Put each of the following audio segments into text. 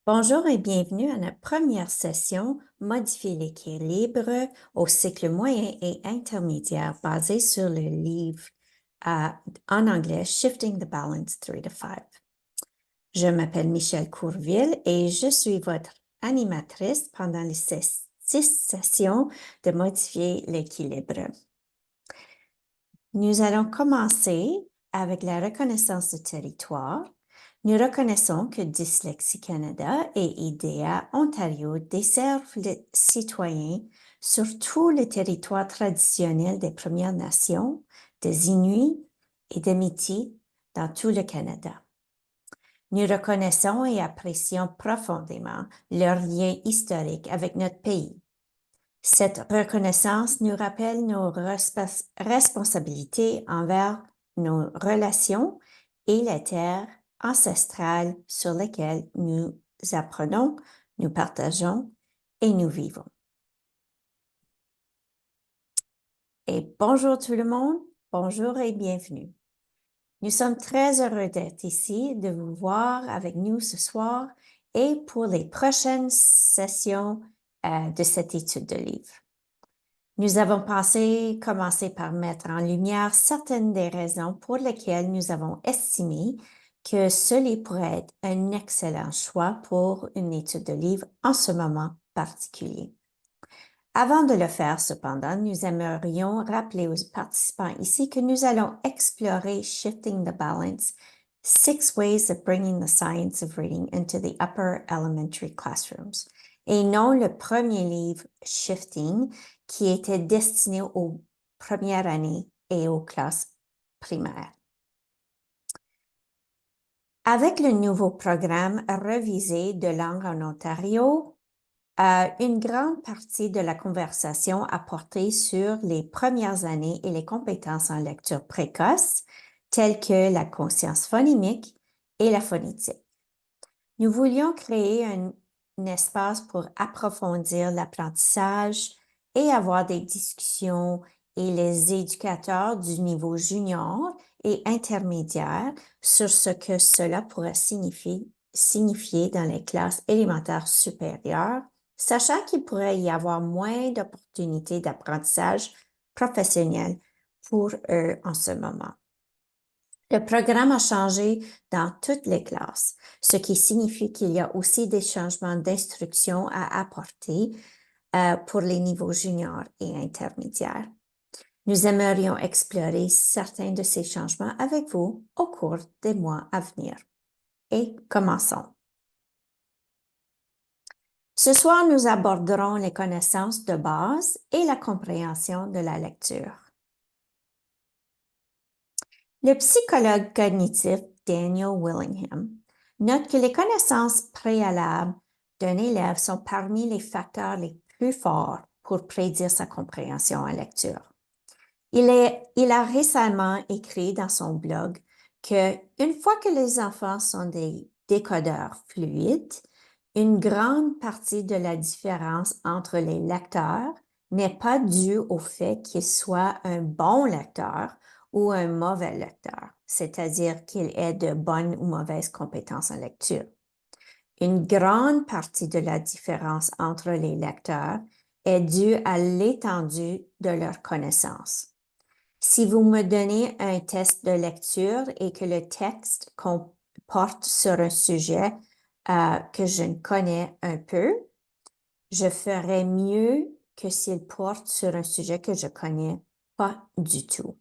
Bonjour et bienvenue à notre première session Modifier l'équilibre au cycle moyen et intermédiaire basée sur le livre en anglais Shifting the Balance 3 to 5. Je m'appelle Michelle Courville et je suis votre animatrice pendant les 6 sessions de Modifier l'équilibre. Nous allons commencer avec la reconnaissance du territoire. Nous reconnaissons que Dyslexie Canada et IDEA Ontario desservent les citoyens sur tout le territoire traditionnel des Premières Nations, des Inuits et des Métis dans tout le Canada. Nous reconnaissons et apprécions profondément leur lien historique avec notre pays. Cette reconnaissance nous rappelle nos responsabilités envers nos relations et les terres ancestrales sur lesquelles nous apprenons, nous partageons et nous vivons. Et bonjour tout le monde, bonjour et bienvenue. Nous sommes très heureux d'être ici, de vous voir avec nous ce soir et pour les prochaines sessions de cette étude de livre. Nous avons commencé par mettre en lumière certaines des raisons pour lesquelles nous avons estimé que cela pourrait être un excellent choix pour une étude de livre en ce moment particulier. Avant de le faire, cependant, nous aimerions rappeler aux participants ici que nous allons explorer Shifting the Balance, 6 Ways of Bringing the Science of Reading into the Upper Elementary Classrooms, et non le premier livre Shifting qui était destiné aux premières années et aux classes primaires. Avec le nouveau programme revisé de langue en Ontario, une grande partie de la conversation a porté sur les premières années et les compétences en lecture précoce, telles que la conscience phonémique et la phonétique. Nous voulions créer un espace pour approfondir l'apprentissage et avoir des discussions et les éducateurs du niveau junior et intermédiaire sur ce que cela pourrait signifier dans les classes élémentaires supérieures, sachant qu'il pourrait y avoir moins d'opportunités d'apprentissage professionnel pour eux en ce moment. Le programme a changé dans toutes les classes, ce qui signifie qu'il y a aussi des changements d'instruction à apporter pour les niveaux juniors et intermédiaires. Nous aimerions explorer certains de ces changements avec vous au cours des mois à venir. Et commençons. Ce soir, nous aborderons les connaissances de base et la compréhension de la lecture. Le psychologue cognitif Daniel Willingham note que les connaissances préalables d'un élève sont parmi les facteurs les plus forts pour prédire sa compréhension en lecture. Il a récemment écrit dans son blog que une fois que les enfants sont des décodeurs fluides, une grande partie de la différence entre les lecteurs n'est pas due au fait qu'ils soient un bon lecteur ou un mauvais lecteur, c'est-à-dire qu'il ait de bonnes ou mauvaises compétences en lecture. Une grande partie de la différence entre les lecteurs est due à l'étendue de leurs connaissances. Si vous me donnez un test de lecture et que le texte porte sur un sujet que je ne connais un peu, je ferai mieux que s'il porte sur un sujet que je connais pas du tout.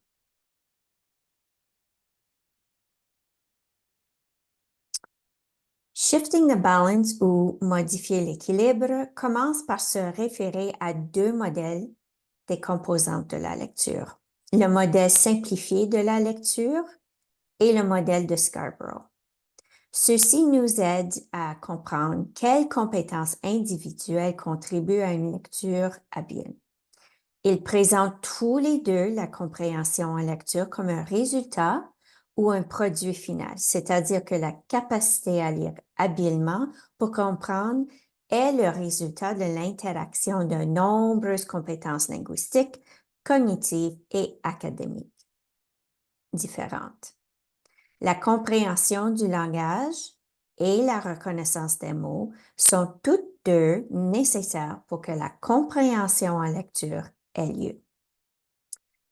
Shifting the balance ou modifier l'équilibre commence par se référer à 2 modèles des composantes de la lecture. Le modèle simplifié de la lecture et le modèle de Scarborough. Ceci nous aide à comprendre quelles compétences individuelles contribuent à une lecture habile. Ils présentent tous les deux la compréhension en lecture comme un résultat ou un produit final, c'est-à-dire que la capacité à lire habilement pour comprendre est le résultat de l'interaction de nombreuses compétences linguistiques, cognitives et académiques différentes. La compréhension du langage et la reconnaissance des mots sont toutes deux nécessaires pour que la compréhension en lecture ait lieu.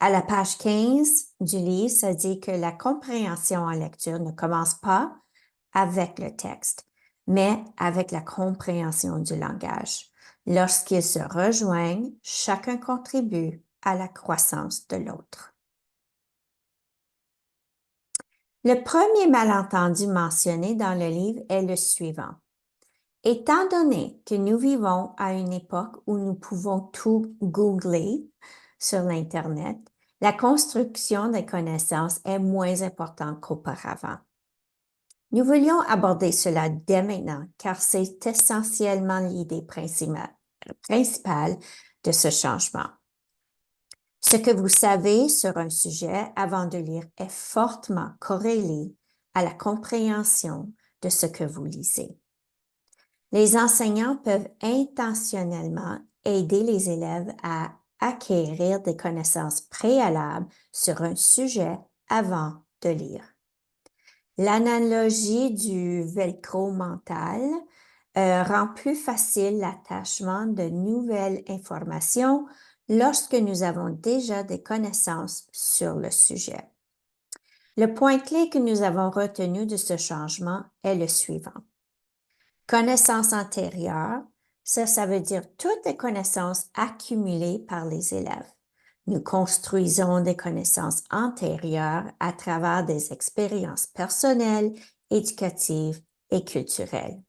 À la page 15 du livre, ça dit que la compréhension en lecture ne commence pas avec le texte, mais avec la compréhension du langage. Lorsqu'ils se rejoignent, chacun contribue à la croissance de l'autre. Le premier malentendu mentionné dans le livre est le suivant. Étant donné que nous vivons à une époque où nous pouvons tout googler sur l'Internet, la construction des connaissances est moins importante qu'auparavant. Nous voulions aborder cela dès maintenant car c'est essentiellement l'idée principale de ce changement. Ce que vous savez sur un sujet avant de lire est fortement corrélé à la compréhension de ce que vous lisez. Les enseignants peuvent intentionnellement aider les élèves à acquérir des connaissances préalables sur un sujet avant de lire. L'analogie du velcro mental rend plus facile l'attachement de nouvelles informations lorsque nous avons déjà des connaissances sur le sujet. Le point clé que nous avons retenu de ce changement est le suivant. Connaissances antérieures, ça veut dire toutes les connaissances accumulées par les élèves. Nous construisons des connaissances antérieures à travers des expériences personnelles, éducatives et culturelles.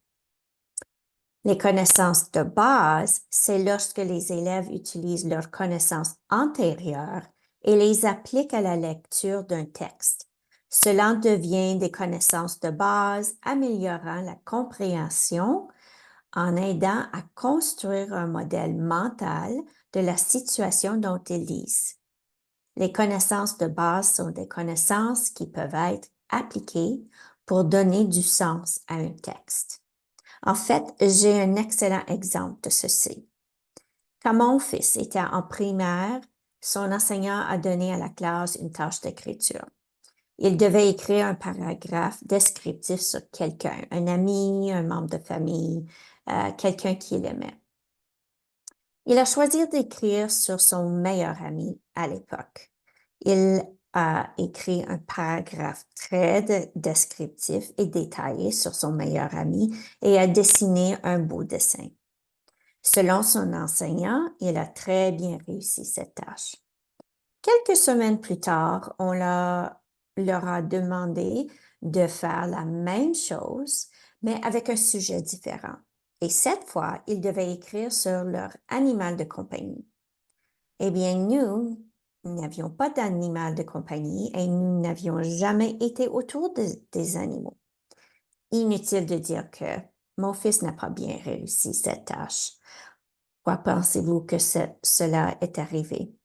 Les connaissances de base, c'est lorsque les élèves utilisent leurs connaissances antérieures et les appliquent à la lecture d'un texte. Cela devient des connaissances de base, améliorant la compréhension en aidant à construire un modèle mental de la situation dont ils lisent. Les connaissances de base sont des connaissances qui peuvent être appliquées pour donner du sens à un texte. En fait, j'ai un excellent exemple de ceci. Quand mon fils était en primaire, son enseignant a donné à la classe une tâche d'écriture. Il devait écrire un paragraphe descriptif sur quelqu'un, un ami, un membre de famille, quelqu'un qu'il aimait. Il a choisi d'écrire sur son meilleur ami à l'époque. Il a écrit un paragraphe très descriptif et détaillé sur son meilleur ami et a dessiné un beau dessin. Selon son enseignant, il a très bien réussi cette tâche. Quelques semaines plus tard, on leur a demandé de faire la même chose, mais avec un sujet différent. Et cette fois, ils devaient écrire sur leur animal de compagnie. Eh bien, nous n'avions pas d'animal de compagnie et nous n'avions jamais été autour des animaux. Inutile de dire que mon fils n'a pas bien réussi cette tâche. Pourquoi pensez-vous que cela est arrivé?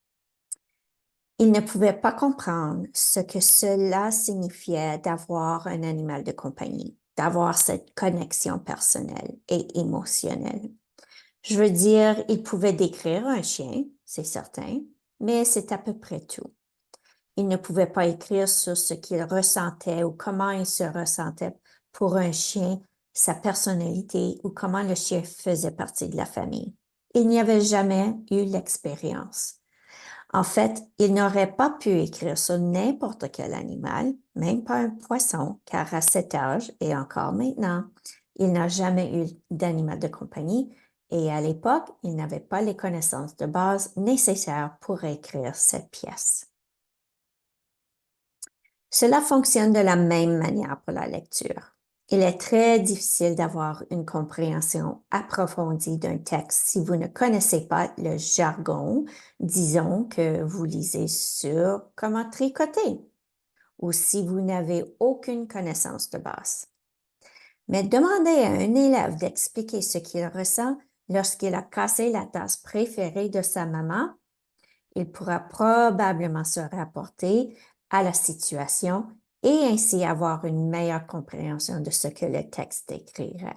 Il ne pouvait pas comprendre ce que cela signifiait d'avoir un animal de compagnie, d'avoir cette connexion personnelle et émotionnelle. Je veux dire, il pouvait décrire un chien, c'est certain, mais c'est à peu près tout. Il ne pouvait pas écrire sur ce qu'il ressentait ou comment il se ressentait pour un chien, sa personnalité ou comment le chien faisait partie de la famille. Il n'y avait jamais eu l'expérience. En fait, il n'aurait pas pu écrire sur n'importe quel animal, même pas un poisson, car à cet âge et encore maintenant, il n'a jamais eu d'animal de compagnie et à l'époque, il n'avait pas les connaissances de base nécessaires pour écrire cette pièce. Cela fonctionne de la même manière pour la lecture. Il est très difficile d'avoir une compréhension approfondie d'un texte si vous ne connaissez pas le jargon, disons que vous lisez sur comment tricoter, ou si vous n'avez aucune connaissance de base. Mais demandez à un élève d'expliquer ce qu'il ressent lorsqu'il a cassé la tasse préférée de sa maman, il pourra probablement se rapporter à la situation et ainsi avoir une meilleure compréhension de ce que le texte décrirait.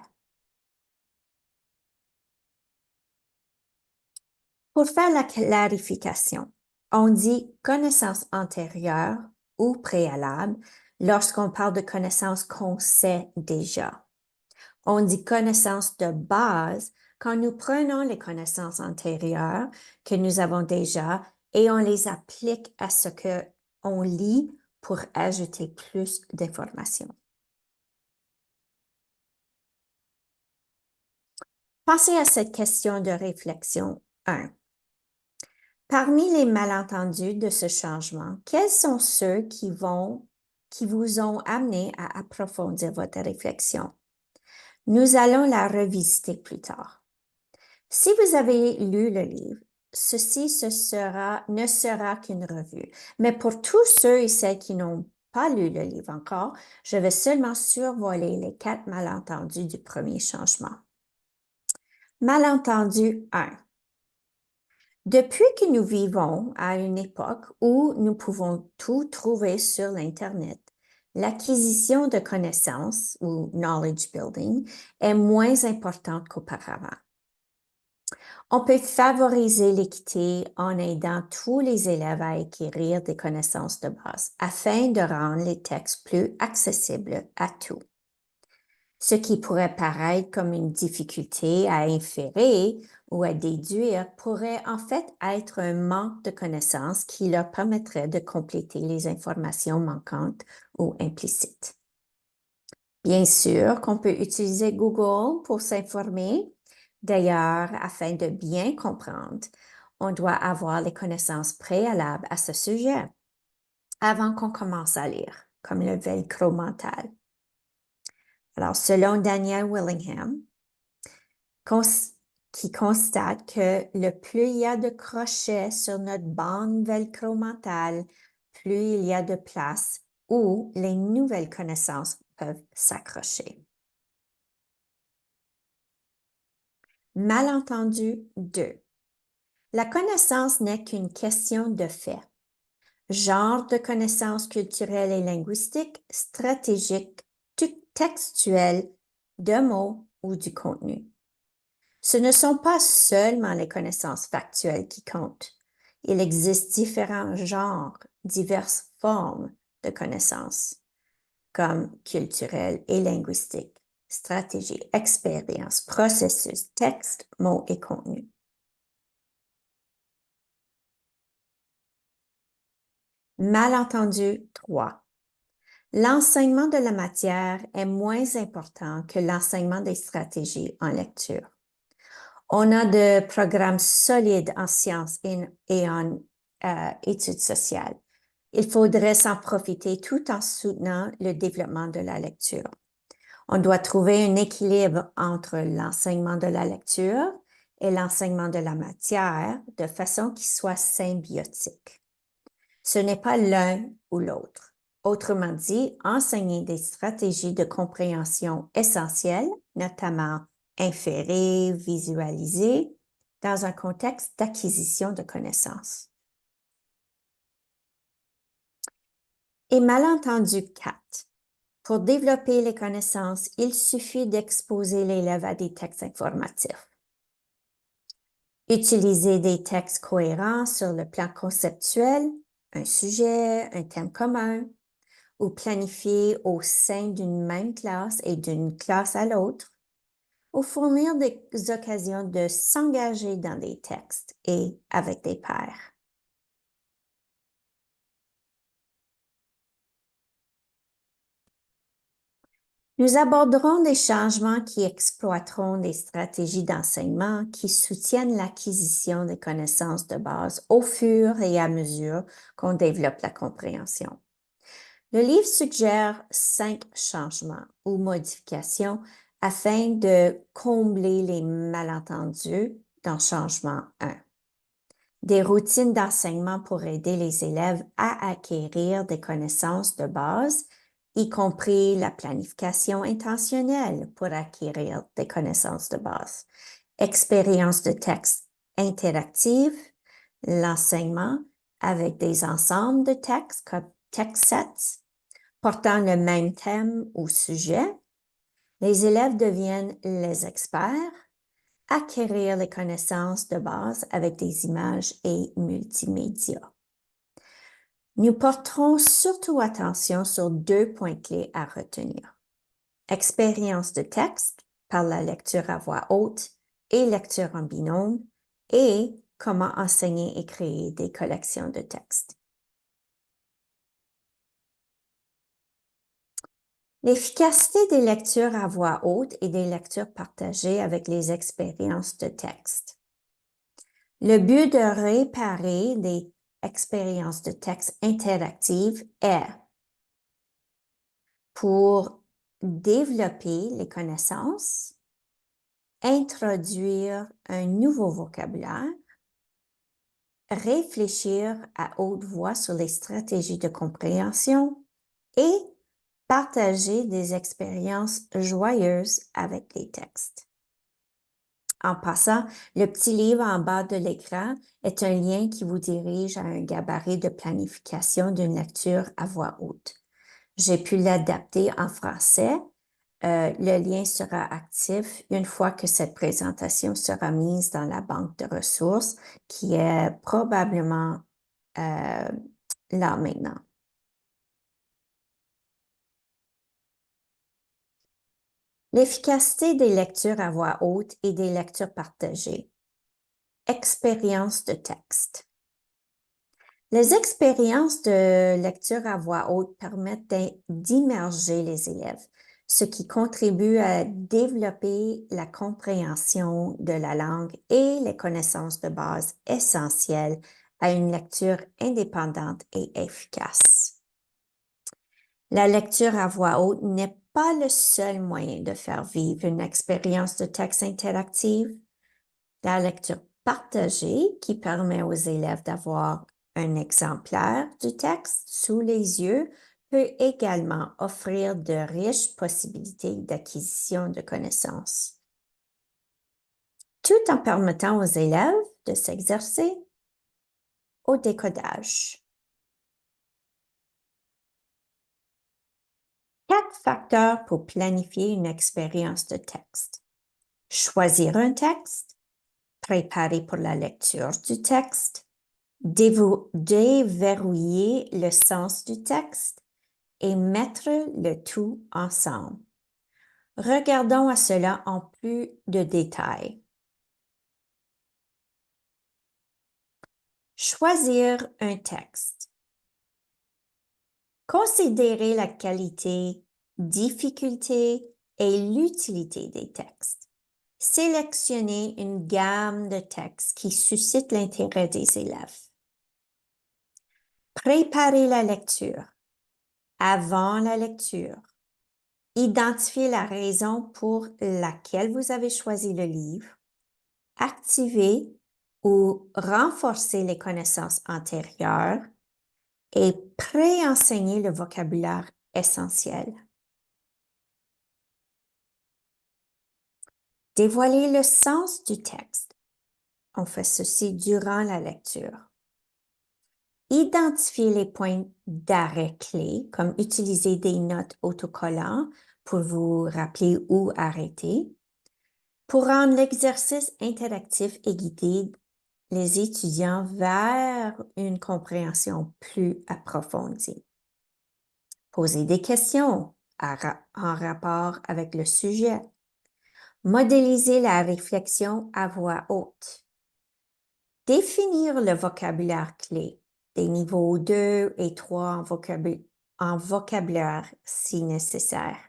Pour faire la clarification, on dit connaissance antérieure ou préalable lorsqu'on parle de connaissances qu'on sait déjà. On dit connaissances de base quand nous prenons les connaissances antérieures que nous avons déjà et on les applique à ce que on lit pour ajouter plus d'informations. Pensez à cette question de réflexion 1. Parmi les malentendus de ce changement, quels sont ceux qui vous ont amené à approfondir votre réflexion? Nous allons la revisiter plus tard. Si vous avez lu le livre, ceci ne sera qu'une revue. Mais pour tous ceux et celles qui n'ont pas lu le livre encore, je vais seulement survoler les 4 malentendus du premier changement. Malentendu 1. Depuis que nous vivons à une époque où nous pouvons tout trouver sur l'Internet, l'acquisition de connaissances ou knowledge building est moins importante qu'auparavant. On peut favoriser l'équité en aidant tous les élèves à acquérir des connaissances de base afin de rendre les textes plus accessibles à tous. Ce qui pourrait paraître comme une difficulté à inférer ou à déduire pourrait en fait être un manque de connaissances qui leur permettrait de compléter les informations manquantes ou implicites. Bien sûr qu'on peut utiliser Google pour s'informer. D'ailleurs, afin de bien comprendre, on doit avoir les connaissances préalables à ce sujet avant qu'on commence à lire, comme le velcro mental. Alors, selon Daniel Willingham, qui constate que le plus il y a de crochets sur notre bande velcro mentale, plus il y a de place où les nouvelles connaissances peuvent s'accrocher. Malentendu 2. La connaissance n'est qu'une question de fait. Genre de connaissances culturelles et linguistiques, stratégiques, textuelles, de mots ou du contenu. Ce ne sont pas seulement les connaissances factuelles qui comptent. Il existe différents genres, diverses formes de connaissances, comme culturelles et linguistiques, stratégie, expérience, processus, texte, mots et contenu. Malentendu 3. L'enseignement de la matière est moins important que l'enseignement des stratégies en lecture. On a de programmes solides en sciences et en études sociales. Il faudrait s'en profiter tout en soutenant le développement de la lecture. On doit trouver un équilibre entre l'enseignement de la lecture et l'enseignement de la matière de façon qui soit symbiotique. Ce n'est pas l'un ou l'autre. Autrement dit, enseigner des stratégies de compréhension essentielles, notamment inférer, visualiser, dans un contexte d'acquisition de connaissances. Et malentendu 4. Pour développer les connaissances, il suffit d'exposer l'élève à des textes informatifs. Utiliser des textes cohérents sur le plan conceptuel, un sujet, un thème commun, ou planifier au sein d'une même classe et d'une classe à l'autre, ou fournir des occasions de s'engager dans des textes et avec des pairs. Nous aborderons des changements qui exploiteront des stratégies d'enseignement qui soutiennent l'acquisition des connaissances de base au fur et à mesure qu'on développe la compréhension. Le livre suggère 5 changements ou modifications afin de combler les malentendus dans changement 1. Des routines d'enseignement pour aider les élèves à acquérir des connaissances de base, y compris la planification intentionnelle pour acquérir des connaissances de base, expérience de texte interactive, l'enseignement avec des ensembles de textes comme text sets, portant le même thème ou sujet, les élèves deviennent les experts, acquérir les connaissances de base avec des images et multimédia. Nous porterons surtout attention sur 2 points clés à retenir. Expérience de texte par la lecture à voix haute et lecture en binôme, et comment enseigner et créer des collections de textes. L'efficacité des lectures à voix haute et des lectures partagées avec les expériences de texte. Le but de réparer des expériences de texte interactives est pour développer les connaissances, introduire un nouveau vocabulaire, réfléchir à haute voix sur les stratégies de compréhension et partager des expériences joyeuses avec les textes. En passant, le petit livre en bas de l'écran est un lien qui vous dirige à un gabarit de planification d'une lecture à voix haute. J'ai pu l'adapter en français. Le lien sera actif une fois que cette présentation sera mise dans la banque de ressources qui est probablement là maintenant. L'efficacité des lectures à voix haute et des lectures partagées. Expérience de texte. Les expériences de lecture à voix haute permettent d'immerger les élèves, ce qui contribue à développer la compréhension de la langue et les connaissances de base essentielles à une lecture indépendante et efficace. La lecture à voix haute n'est pas le seul moyen de faire vivre une expérience de texte interactive. La lecture partagée, qui permet aux élèves d'avoir un exemplaire du texte sous les yeux, peut également offrir de riches possibilités d'acquisition de connaissances, tout en permettant aux élèves de s'exercer au décodage. 4 facteurs pour planifier une expérience de texte. Choisir un texte, préparer pour la lecture du texte, déverrouiller le sens du texte et mettre le tout ensemble. Regardons à cela en plus de détails. Choisir un texte. Considérez la qualité, difficulté et l'utilité des textes. Sélectionnez une gamme de textes qui suscite l'intérêt des élèves. Préparez la lecture. Avant la lecture, identifiez la raison pour laquelle vous avez choisi le livre. Activez ou renforcez les connaissances antérieures et préenseignez le vocabulaire essentiel. Dévoilez le sens du texte. On fait ceci durant la lecture. Identifiez les points d'arrêt clés, comme utiliser des notes autocollants pour vous rappeler où arrêter. Pour rendre l'exercice interactif et guidé les étudiants vers une compréhension plus approfondie. Posez des questions en rapport avec le sujet. Modéliser la réflexion à voix haute. Définir le vocabulaire clé, des niveaux 2 et 3 en vocabulaire si nécessaire.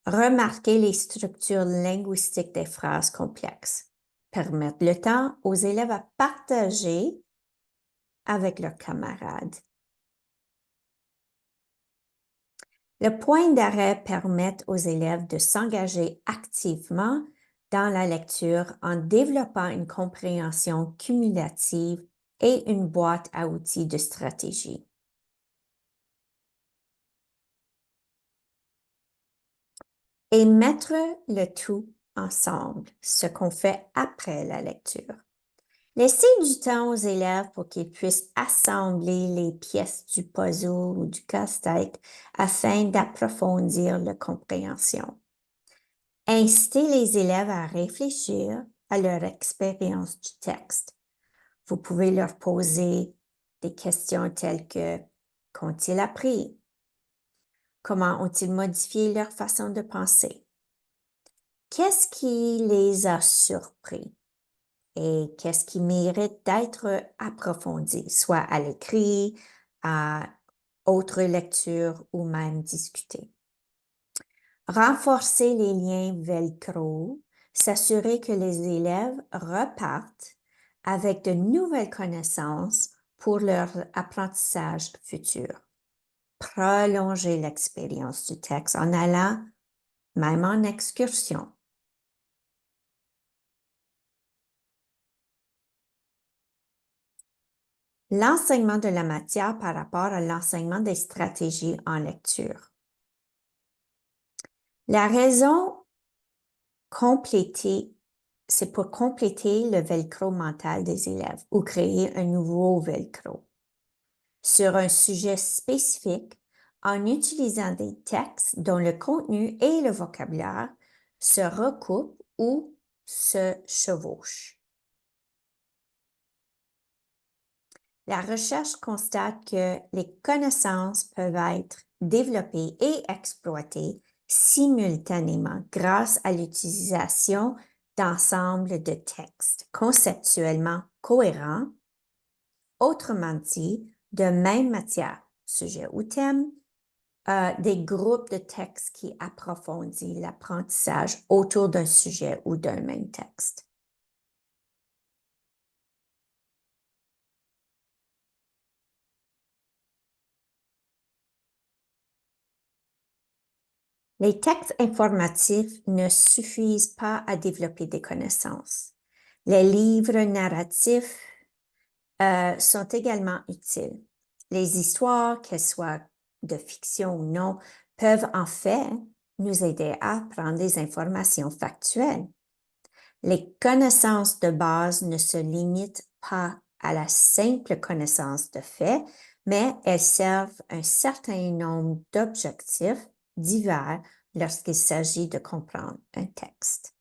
Remarquer les structures linguistiques des phrases complexes. Permettre le temps aux élèves à partager avec leurs camarades. Le point d'arrêt permet aux élèves de s'engager activement dans la lecture en développant une compréhension cumulative et une boîte à outils de stratégie. Et mettre le tout ensemble, ce qu'on fait après la lecture. Laissez du temps aux élèves pour qu'ils puissent assembler les pièces du puzzle ou du casse-tête afin d'approfondir la compréhension. Incitez les élèves à réfléchir à leur expérience du texte. Vous pouvez leur poser des questions telles que qu'ont-ils appris? Comment ont-ils modifié leur façon de penser? Qu'est-ce qui les a surpris et qu'est-ce qui mérite d'être approfondi, soit à l'écrit, à autre lecture ou même discuter? Renforcer les liens velcro, s'assurer que les élèves repartent avec de nouvelles connaissances pour leur apprentissage futur. Prolonger l'expérience du texte en allant même en excursion. L'enseignement de la matière par rapport à l'enseignement des stratégies en lecture. La raison compléter, c'est pour compléter le velcro mental des élèves ou créer un nouveau velcro sur un sujet spécifique en utilisant des textes dont le contenu et le vocabulaire se recoupent ou se chevauchent. La recherche constate que les connaissances peuvent être développées et exploitées simultanément grâce à l'utilisation d'ensembles de textes conceptuellement cohérents, autrement dit, de même matière, sujet ou thème, des groupes de textes qui approfondissent l'apprentissage autour d'un sujet ou d'un même texte. Les textes informatifs ne suffisent pas à développer des connaissances. Les livres narratifs sont également utiles. Les histoires, qu'elles soient de fiction ou non, peuvent en fait nous aider à apprendre des informations factuelles. Les connaissances de base ne se limitent pas à la simple connaissance de faits, mais elles servent un certain nombre d'objectifs divers lorsqu'il s'agit de comprendre un texte.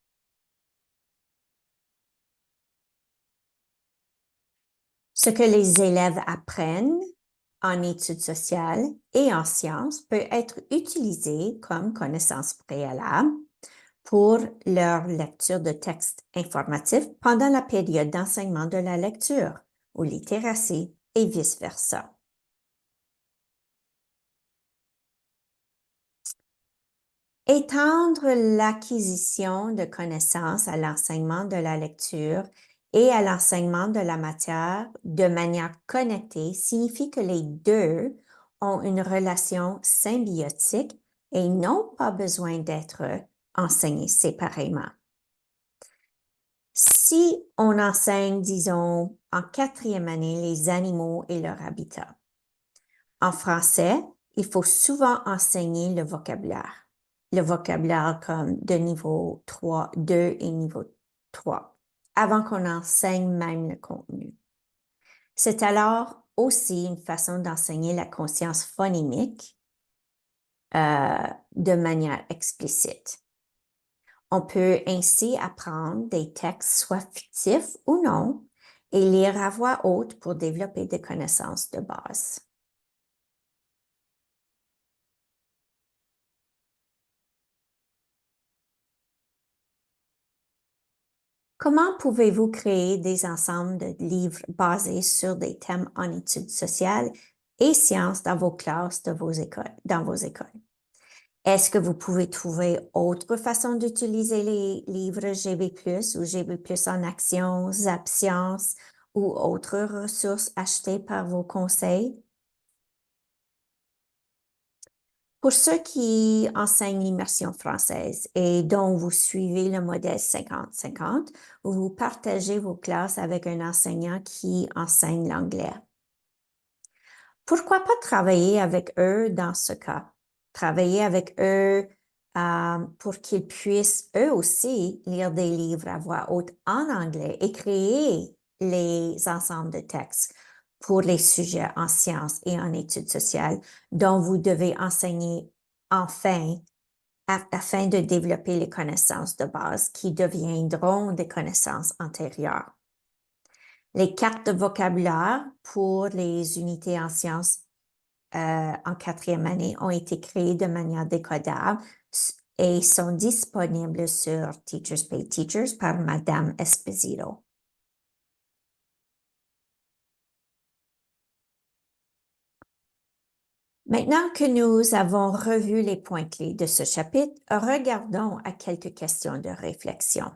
Ce que les élèves apprennent en études sociales et en sciences peut être utilisé comme connaissance préalable pour leur lecture de textes informatifs pendant la période d'enseignement de la lecture ou littératie et vice-versa. Étendre l'acquisition de connaissances à l'enseignement de la lecture et à l'enseignement de la matière de manière connectée signifie que les deux ont une relation symbiotique et n'ont pas besoin d'être enseignés séparément. Si on enseigne, disons, en 4e année les animaux et leur habitat, en français, il faut souvent enseigner le vocabulaire comme de niveau 3, 2 et niveau 3, avant qu'on enseigne même le contenu. C'est alors aussi une façon d'enseigner la conscience phonémique de manière explicite. On peut ainsi apprendre des textes soit fictifs ou non et lire à voix haute pour développer des connaissances de base. Comment pouvez-vous créer des ensembles de livres basés sur des thèmes en études sociales et sciences dans vos classes dans vos écoles? Est-ce que vous pouvez trouver autre façon d'utiliser les livres GB+, ou GB+ en action, Zap Science ou autres ressources achetées par vos conseils? Pour ceux qui enseignent l'immersion française et dont vous suivez le modèle 50-50, vous partagez vos classes avec un enseignant qui enseigne l'anglais. Pourquoi pas travailler avec eux dans ce cas? Travailler avec eux pour qu'ils puissent eux aussi lire des livres à voix haute en anglais et créer les ensembles de textes pour les sujets en sciences et en études sociales dont vous devez enseigner enfin afin de développer les connaissances de base qui deviendront des connaissances antérieures. Les cartes de vocabulaire pour les unités en sciences en 4e année ont été créées de manière décodable et sont disponibles sur Teachers Pay Teachers par Madame Esposito. Maintenant que nous avons revu les points clés de ce chapitre, regardons à quelques questions de réflexion.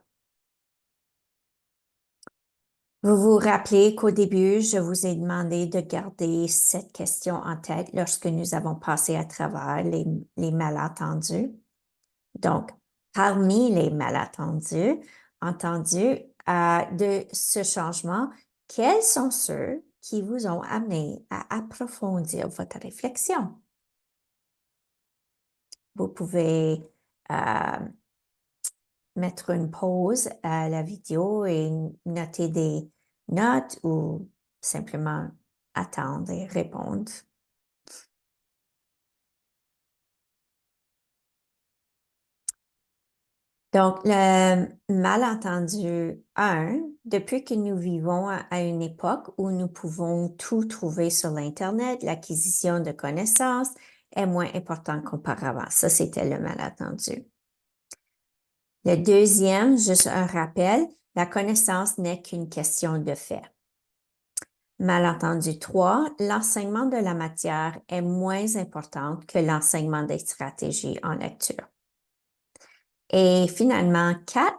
Vous vous rappelez qu'au début, je vous ai demandé de garder cette question en tête lorsque nous avons passé à travers les malentendus. Donc, parmi les malentendus entendus de ce changement, quels sont ceux qui vous ont amené à approfondir votre réflexion? Vous pouvez mettre une pause à la vidéo et noter des notes ou simplement attendre et répondre. Donc, le malentendu 1, depuis que nous vivons à une époque où nous pouvons tout trouver sur l'Internet, l'acquisition de connaissances est moins importante qu'auparavant. Ça, c'était le malentendu. Le deuxième, juste un rappel, la connaissance n'est qu'une question de fait. Malentendu 3, l'enseignement de la matière est moins important que l'enseignement des stratégies en lecture. Et finalement, 4,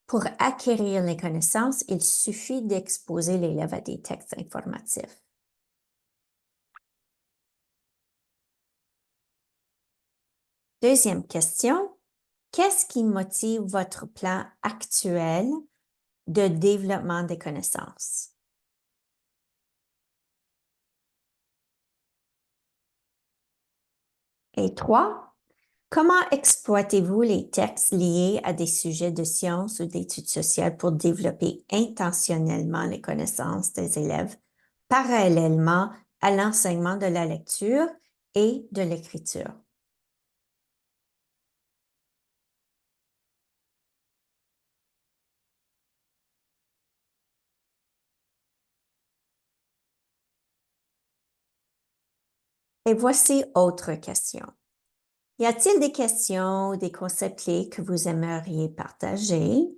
pour acquérir les connaissances, il suffit d'exposer l'élève à des textes informatifs. Deuxième question, qu'est-ce qui motive votre plan actuel de développement des connaissances? Et 3, comment exploitez-vous les textes liés à des sujets de sciences ou d'études sociales pour développer intentionnellement les connaissances des élèves parallèlement à l'enseignement de la lecture et de l'écriture? Et voici autre question. Y a-t-il des questions ou des concepts clés que vous aimeriez partager?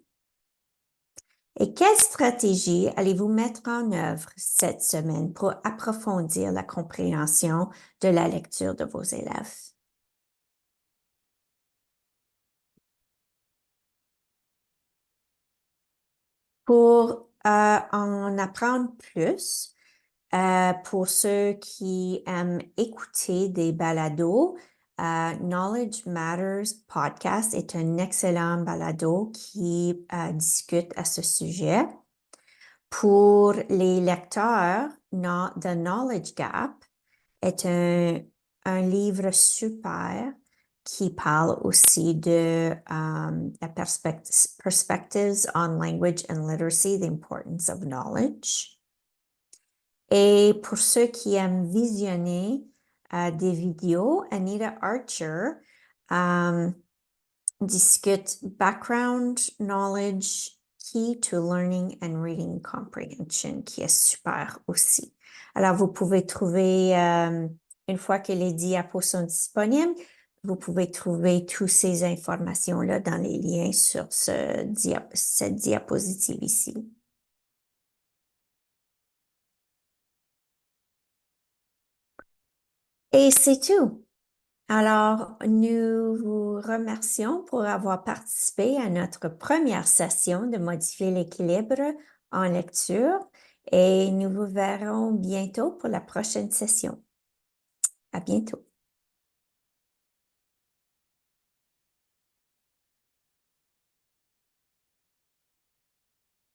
Et quelle stratégie allez-vous mettre en œuvre cette semaine pour approfondir la compréhension de la lecture de vos élèves? Pour en apprendre plus, pour ceux qui aiment écouter des balados, Knowledge Matters Podcast est un excellent balado qui discute à ce sujet. Pour les lecteurs, The Knowledge Gap est un livre super qui parle aussi de la Perspectives on Language and Literacy, the Importance of Knowledge. Et pour ceux qui aiment visionner des vidéos, Anita Archer discute Background Knowledge, Key to Learning and Reading Comprehension, qui est super aussi. Alors, vous pouvez trouver, une fois que les diapos sont disponibles, vous pouvez trouver toutes ces informations-là dans les liens sur cette diapositive ici. Et c'est tout. Alors, nous vous remercions pour avoir participé à notre première session de modifier l'équilibre en lecture et nous vous verrons bientôt pour la prochaine session. À bientôt.